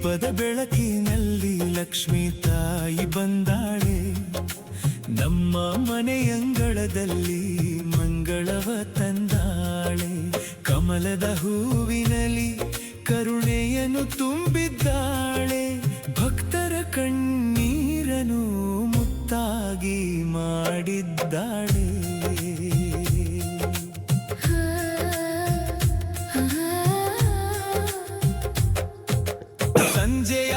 ದೀಪದ ಬೆಳಕಿನಲ್ಲಿ ಲಕ್ಷ್ಮೀ ತಾಯಿ ಬಂದಾಳೆ, ನಮ್ಮ ಮನೆಯಂಗಳದಲ್ಲಿ ಮಂಗಳವ ತಂದಾಳೆ. ಕಮಲದ ಹೂವಿನಲ್ಲಿ ಕರುಣೆಯನ್ನು ತುಂಬಿದ್ದಾಳೆ, ಭಕ್ತರ ಕಣ್ಣೀರನು ಮುತ್ತಾಗಿ ಮಾಡಿದ್ದಾಳೆ. ಸಂಜೆಯ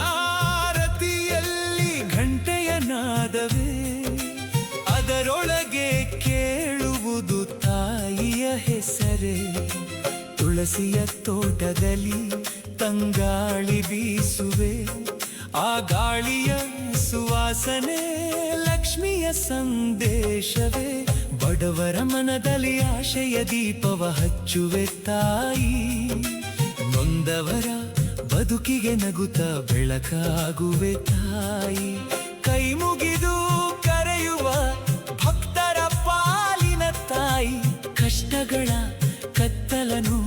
ಆರತಿಯಲ್ಲಿ ಘಂಟೆಯ ನಾದವೇ, ಅದರೊಳಗೆ ಕೇಳುವುದು ತಾಯಿಯ ಹೆಸರೇ. ತುಳಸಿಯ ತೋಟದಲ್ಲಿ ತಂಗಾಳಿ ಬೀಸುವೆ, ಆ ಗಾಳಿಯ ಸುವಾಸನೆ ಲಕ್ಷ್ಮಿಯ ಸಂದೇಶವೇ. ಬಡವರ ಮನದಲ್ಲಿ ಆಶೆಯ ದೀಪವ ಹಚ್ಚುವೆ ತಾಯಿ, ನೊಂದವರ ಬದುಕಿಗೆ ನಗುತ್ತ ಬೆಳಕಾಗುವೆ ತಾಯಿ. ಕೈ ಮುಗಿದು ಕರೆಯುವ ಭಕ್ತರ ಪಾಲಿನ ತಾಯಿ, ಕಷ್ಟಗಳ ಕತ್ತಲನು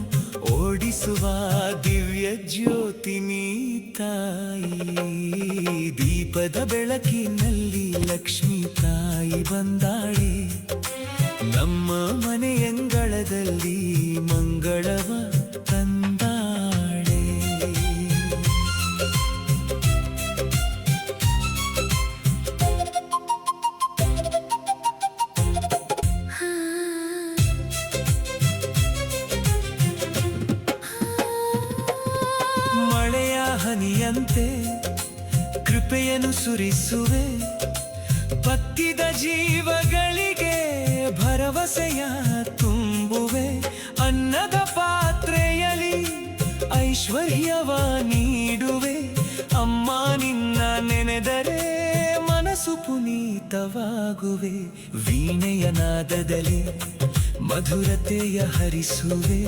ಓಡಿಸುವ ದಿವ್ಯ ಜ್ಯೋತಿ ನೀ ತಾಯಿ. ದೀಪದ ಬೆಳಕಿನಲ್ಲಿ ಲಕ್ಷ್ಮೀ ತಾಯಿ ಬಂದಾಳೆ, ನಮ್ಮ ಮನೆಯಂಗಳದಲ್ಲಿ ಮಂಗಳವ ತಂದಾಳೆ. ಮಳೆಯ ಹನಿಯಂತೆ ಕೃಪೆಯನ್ನು ಸುರಿಸುವೆ, ಬತ್ತಿದ ಜೀವಗಳಿಗೆ ಭರವಸೆಯ ತುಂಬುವೆ. ಅನ್ನದ ಪಾತ್ರೆಯಲ್ಲಿ ಐಶ್ವರ್ಯವ ನೀಡುವೆ, ಅಮ್ಮ ನಿನ್ನ ನೆನೆದರೆ ಮನಸ್ಸು ಪುನೀತವಾಗುವೆ. ವೀಣೆಯ ನಾದದಲ್ಲಿ ಮಧುರತೆಯ ಹರಿಸುವೆ,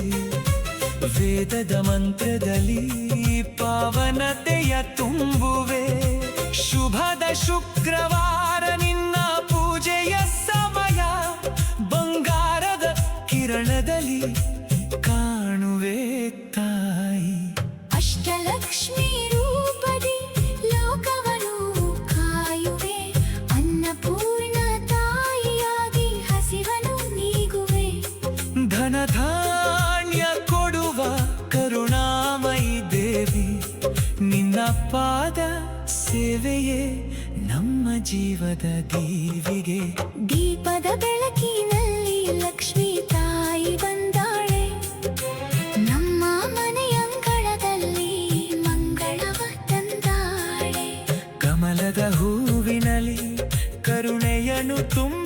ವೇದದ ಮಂತ್ರದಲ್ಲಿ ಪಾವನತೆಯ ತುಂಬುವೆ. ಶುಭದ ಶುಕ್ರವಾರ ನಿನ್ನ ಪೂಜೆಯ ಸಮಯ, ಬಂಗಾರದ ಕಿರಣದಲ್ಲಿ ಕಾಣುವೆ ತಾಯಿ. ಅಷ್ಟಲಕ್ಷ್ಮಿ ರೂಪದಿ ಲೋಕವನ್ನು ಕಾಯುವೆ, ಅನ್ನಪೂರ್ಣ ತಾಯಿಯಾಗಿ ಹಸಿವನ್ನು ನೀಗುವೆ. ಧನಧಾನ್ಯ ಕೊಡುವ ಕರುಣಾಮಯಿ ದೇವಿ, ನಿನ್ನ ಪಾದ ಸೇವೆಯೇ ನಮ್ಮ ಜೀವದ ದೀವಿಗೆ. ದೀಪದ ಬೆಳಕಿನಲ್ಲಿ ಲಕ್ಷ್ಮೀ ತಾಯಿ ಬಂದಾಳೆ, ನಮ್ಮ ಮನೆಯಂಗಳದಲ್ಲಿ ಮಂಗಳವ ತಂದಾಳೆ. ಕಮಲದ ಹೂವಿನಲ್ಲಿ ಕರುಣೆಯನ್ನು ತುಂಬ